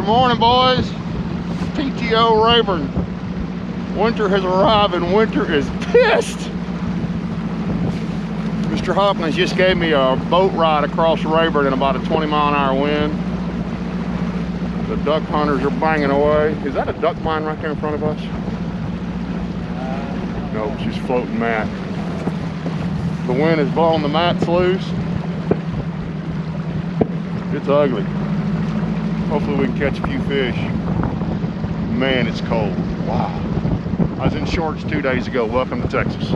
morning, boys. TTO Rayburn. Winter has arrived and winter is pissed. Mr. Hawkins just gave me a boat ride across Rayburn in about a 20-mile-an-hour wind. The duck hunters are banging away. Is that a duck mine right there in front of us? Nope, she's floating mat. The wind is blowing the mats loose. It's ugly. Hopefully we can catch a few fish. Man, it's cold. Wow. I was in shorts 2 days ago. Welcome to Texas.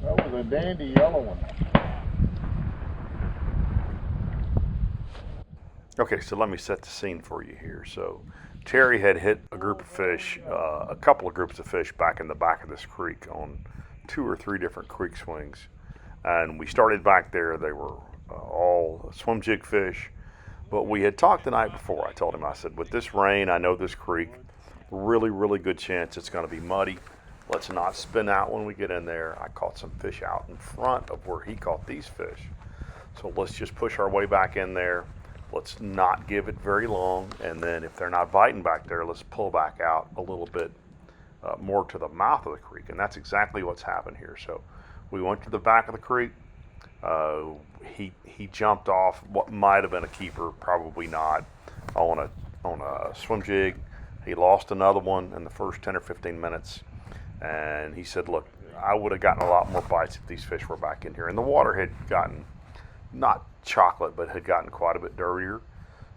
That was a dandy yellow one. Okay, so let me set the scene for you here. So Terry had hit a group of fish, a couple of groups of fish back in the back of this creek on 2 or 3 different creek swings. And we started back there. They were all swim jig fish. But we had talked the night before. I told him, I said, with this rain, I know this creek, really good chance it's going to be muddy. Let's not spin out when we get in there. I caught some fish out in front of where he caught these fish. So let's just push our way back in there. Let's not give it very long. And then if they're not biting back there, let's pull back out a little bit more to the mouth of the creek. And that's exactly what's happened here. So we went to the back of the creek. He jumped off what might have been a keeper, probably not, on a swim jig. He lost another one in the first 10 or 15 minutes. And he said, look, I would have gotten a lot more bites if these fish were back in here. And the water had gotten, not chocolate, but had gotten quite a bit dirtier.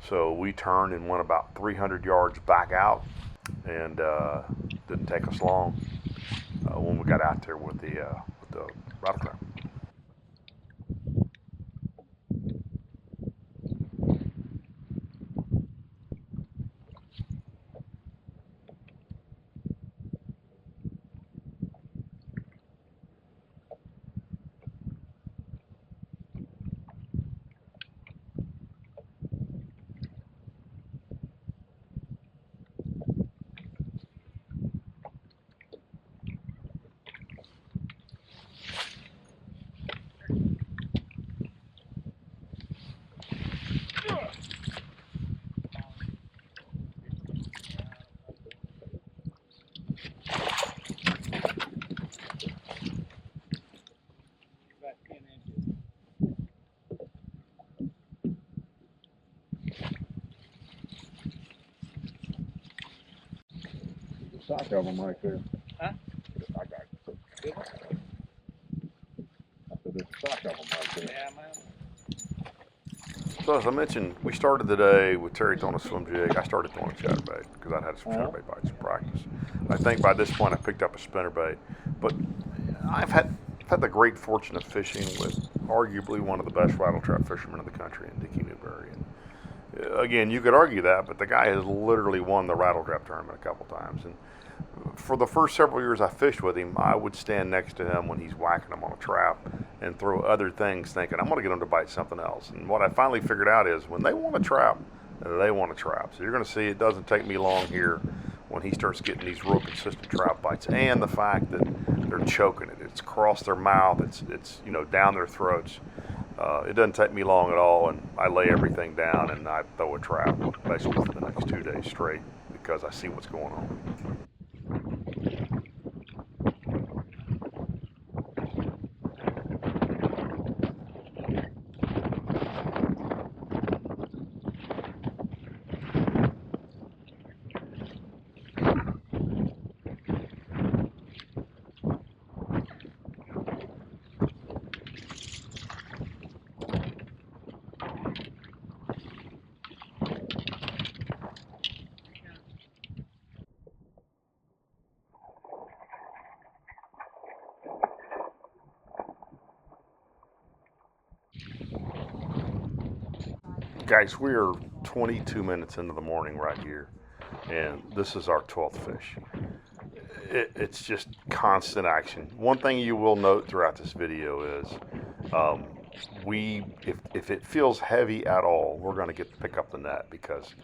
So we turned and went about 300 yards back out, and didn't take us long when we got out there with the rattle trap. Sock of them right there. Huh? I got it. I said there's a sock of them right there. Yeah, man. So as I mentioned, we started the day with Terry throwing a swim jig. I started throwing a chatterbait because I'd had some chatterbait bites in practice. I think by this point I picked up a spinnerbait. But I've had the great fortune of fishing with arguably one of the best rattle trap fishermen in the country in Dickie Newberry. And again, you could argue that, but the guy has literally won the rattle trap tournament a couple times. And for the first several years I fished with him, I would stand next to him when he's whacking them on a trap and throw other things thinking, I'm going to get him to bite something else. And what I finally figured out is when they want a trap, they want a trap. So you're going to see it doesn't take me long here when he starts getting these real consistent trap bites, and the fact that they're choking it. It's across their mouth. It's down their throats. It doesn't take me long at all, and I lay everything down and I throw a trap basically for the next 2 days straight because I see what's going on. Guys, we are 22 minutes into the morning right here, and this is our 12th fish. It's just constant action. One thing you will note throughout this video is if it feels heavy at all, we're going to pick up the net, because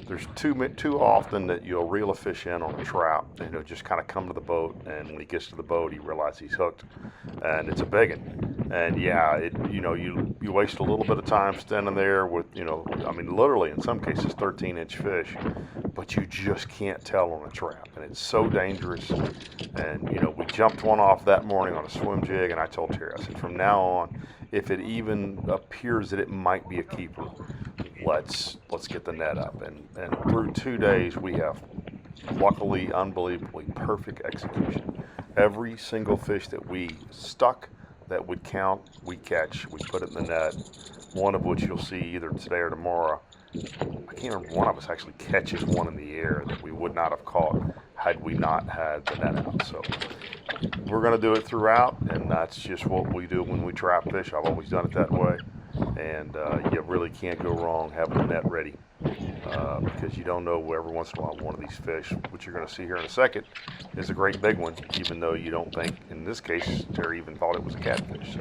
there's too often that you'll reel a fish in on a trap and he'll just kind of come to the boat, and when he gets to the boat he realizes he's hooked and it's a big one. And yeah, you waste a little bit of time standing there with, I mean, literally in some cases 13-inch fish, but you just can't tell on a trap, and it's so dangerous. And we jumped one off that morning on a swim jig, and I told Terry, I said, from now on, if it even appears that it might be a keeper, let's get the net up. And through 2 days we have, luckily, unbelievably perfect execution. Every single fish that we stuck that would count, we catch, we put it in the net, one of which you'll see either today or tomorrow. I can't remember, one of us actually catches one in the air that we would not have caught had we not had the net out. So we're going to do it throughout, and that's just what we do when we trap fish. I've always done it that way, and you really can't go wrong having the net ready, because you don't know, every once in a while one of these fish, which you're going to see here in a second, is a great big one, even though you don't think, in this case, Terry even thought it was a catfish. So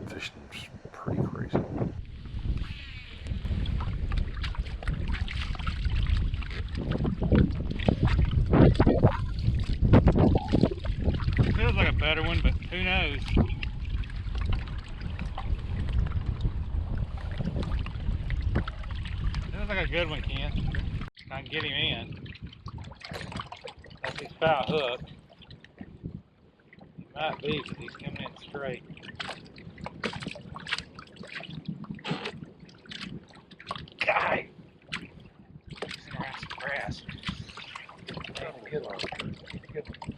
fishing's pretty crazy. Feels like a better one, but who knows? Feels like a good one, Kent. I can get him in. That's his foul hook. He might be, but he's coming in straight. Got him! He's in around some grass. Good one. Good one.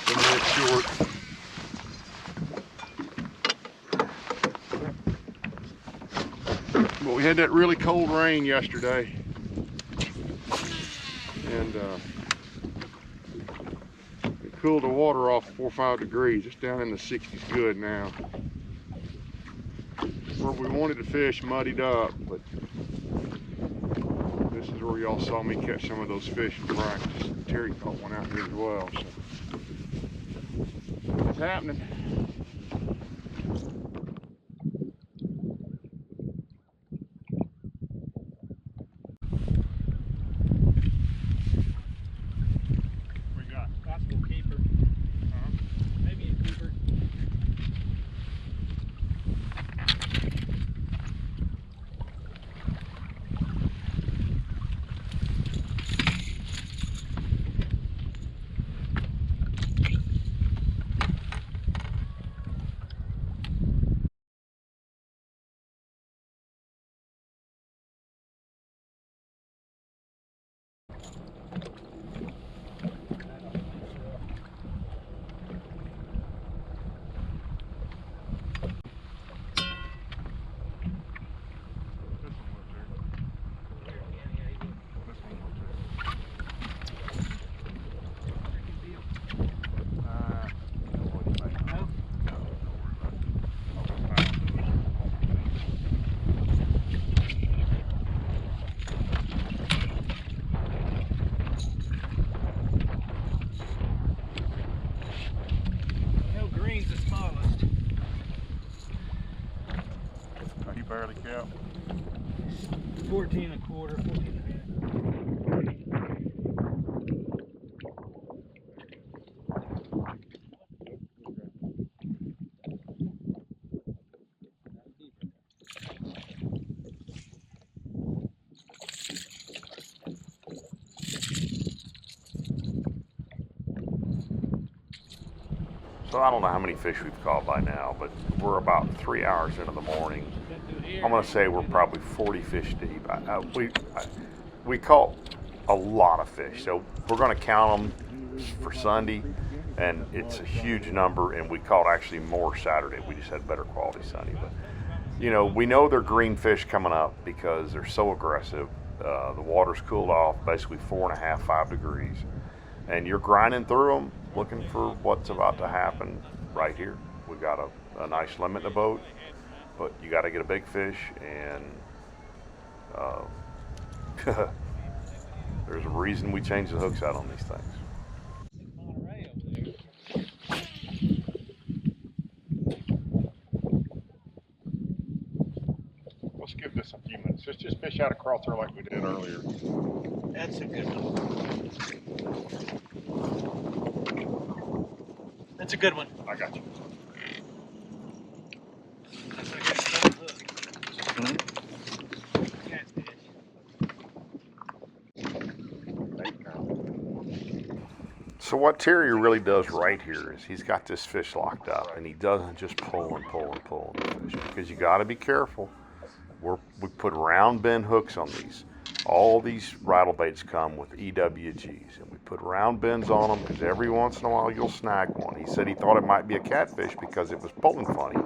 Minutes short. But we had that really cold rain yesterday, and it cooled the water off 4 or 5 degrees. It's down in the 60s good now. Where we wanted to fish muddied up, but this is where y'all saw me catch some of those fish in practice. Terry caught one out here as well. So it's happening. We got possible keeper. Maybe a keeper. Green's the smallest. He barely kept. 14 and a quarter, 14 and a half. So I don't know how many fish we've caught by now, but we're about 3 hours into the morning. I'm going to say we're probably 40 fish deep. We caught a lot of fish, so we're going to count them for Sunday, and it's a huge number. And we caught actually more Saturday. We just had better quality Sunday, but you know, we know they're green fish coming up because they're so aggressive. The water's cooled off, basically 4.5, 5 degrees, and you're grinding through them, looking for what's about to happen right here. We got a nice limit in the boat, but you got to get a big fish, and uh, there's a reason we change the hooks out on these things. Let's give this a few minutes. Let's just fish out across there like we did earlier. That's a good one. That's a good one. I got you. That's a good hook. Catfish. So what Terry really does right here is he's got this fish locked up, and he doesn't just pull and pull and pull on the fish, because you got to be careful. We put round bend hooks on these. All these rattle baits come with EWGs, and we put round bends on them because every once in a while you'll snag one. He said he thought it might be a catfish because it was pulling funny,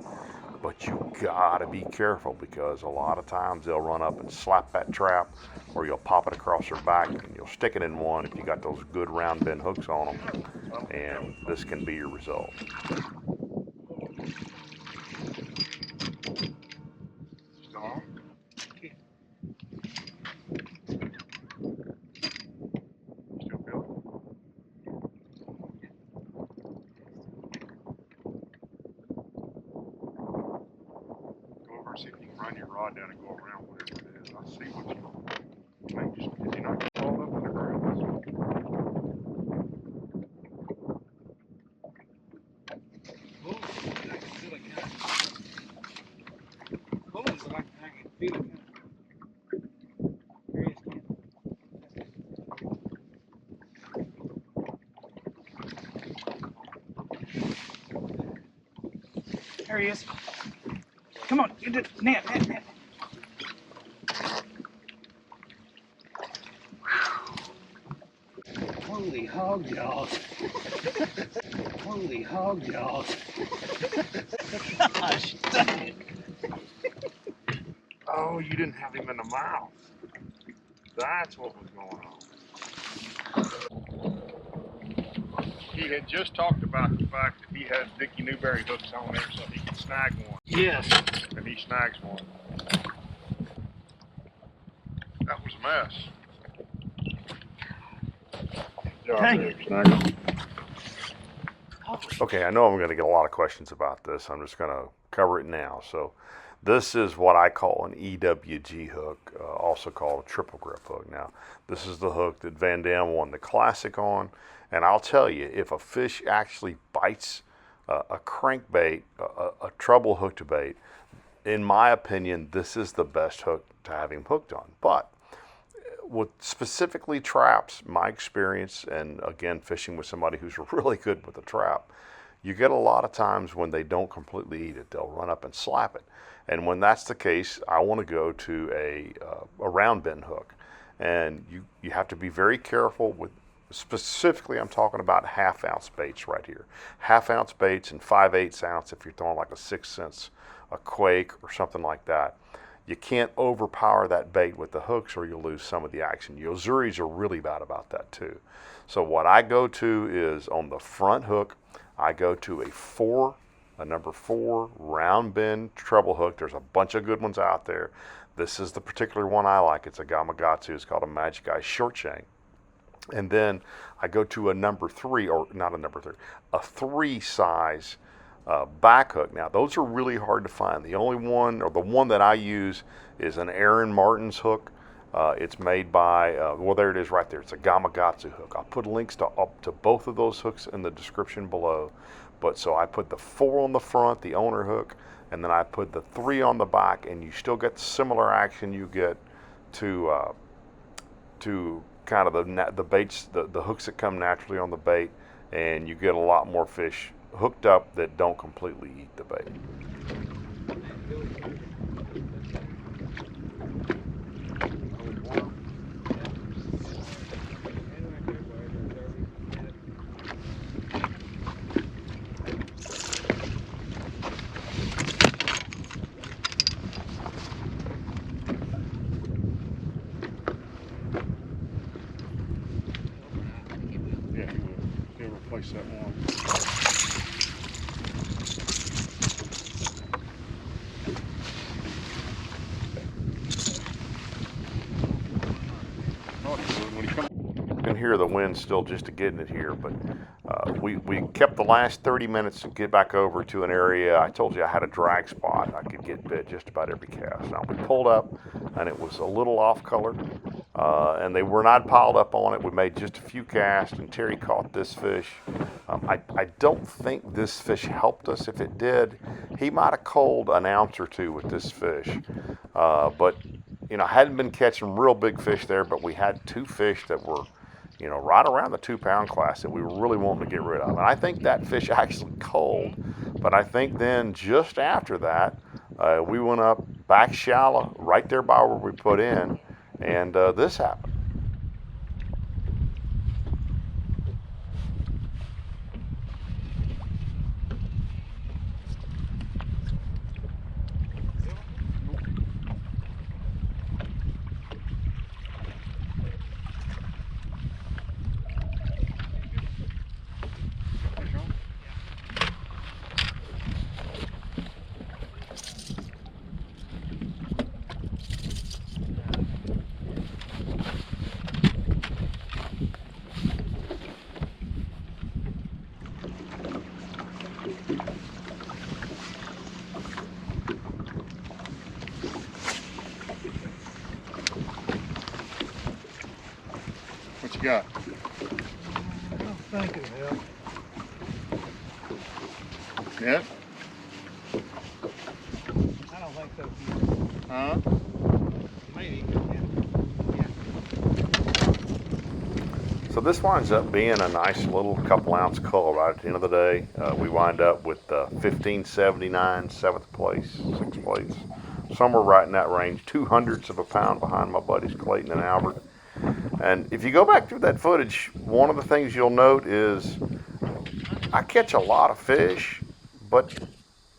but you gotta be careful because a lot of times they'll run up and slap that trap, or you'll pop it across their back and you'll stick it in one if you got those good round bend hooks on them, and this can be your result. See if you can run your rod down and go around whatever it is. I see what you might just, is he not going to fall up in the ground? Ooh, I can feel it kind of pulling, but I can feel it kind of. There he is, Ken. There he is. Come on, get it. Net. Holy hog jaws. Holy hog jaws. Gosh dang it. Oh, you didn't have him in the mouth. That's what was going on. He had just talked about the fact that he had Dickie Newberry hooks on there so he could snag one. Yes. And he snags one. That was a mess. Dang it. Okay, I know I'm going to get a lot of questions about this. I'm just going to cover it now. So this is what I call an EWG hook, also called a triple grip hook. Now, this is the hook that Van Dam won the Classic on. And I'll tell you, if a fish actually bites a crankbait, a treble hooked bait, in my opinion, this is the best hook to have him hooked on. But with specifically traps, my experience, and again, fishing with somebody who's really good with a trap, you get a lot of times when they don't completely eat it, they'll run up and slap it. And when that's the case, I want to go to a round bend hook. And you have to be very careful with, specifically I'm talking about 1/2 ounce baits right here. 1/2 ounce baits and 5/8 ounce if you're throwing like a 6 cents, a Quake or something like that. You can't overpower that bait with the hooks or you'll lose some of the action. Yozuris are really bad about that too. So what I go to is on the front hook, I go to a number 4 round bend treble hook. There's a bunch of good ones out there. This is the particular one I like. It's a Gamakatsu. It's called a Magic Eye short shank. And then I go to a number 3, or not a number 3, a 3 size back hook. Now those are really hard to find. The only one, or the one that I use, is an Aaron Martin's hook. It's made by, well, there it is right there. It's a Gamakatsu hook. I'll put links to both of those hooks in the description below. But so I put the 4 on the front, the owner hook, and then I put the 3 on the back, and you still get the similar action you get to kind of the baits, the hooks that come naturally on the bait, and you get a lot more fish hooked up that don't completely eat the bait. Yeah, he will. He'll replace that one. Thought he would when he come. You can hear the wind still just getting it here, but we kept the last 30 minutes to get back over to an area. I told you I had a drag spot. I could get bit just about every cast. Now we pulled up, and it was a little off color, and they were not piled up on it. We made just a few casts, and Terry caught this fish. I don't think this fish helped us. If it did, he might have culled an ounce or two with this fish, but you know, I hadn't been catching real big fish there, but we had two fish that were, you know, right around the 2 pound class that we were really wanting to get rid of. And I think that fish actually culled, but I think then just after that, we went up back shallow right there by where we put in, and this happened. What you got? I don't think it will. Yeah? I don't think so either. Huh? Maybe. So this winds up being a nice little couple ounce cull right at the end of the day. We wind up with 1579 7th place, 6th place, somewhere right in that range, 2/100ths of a pound behind my buddies Clayton and Albert. And if you go back through that footage, one of the things you'll note is I catch a lot of fish, but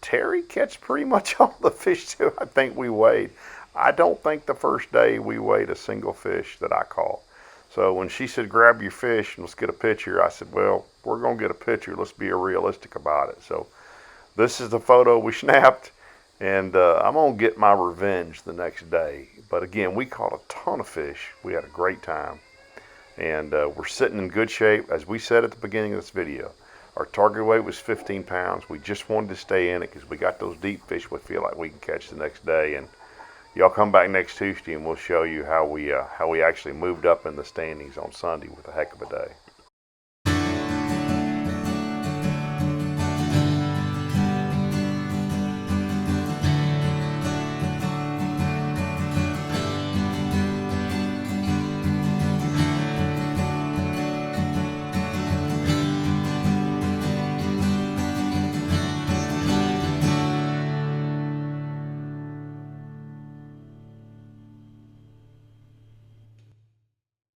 Terry catch pretty much all the fish too I think we weighed. I don't think the first day we weighed a single fish that I caught. So when she said, grab your fish and let's get a picture, I said, well, we're going to get a picture. Let's be realistic about it. So this is the photo we snapped, and I'm going to get my revenge the next day. But again, we caught a ton of fish. We had a great time. And we're sitting in good shape. As we said at the beginning of this video, our target weight was 15 pounds. We just wanted to stay in it because we got those deep fish we feel like we can catch the next day. And y'all come back next Tuesday and we'll show you how we actually moved up in the standings on Sunday with a heck of a day.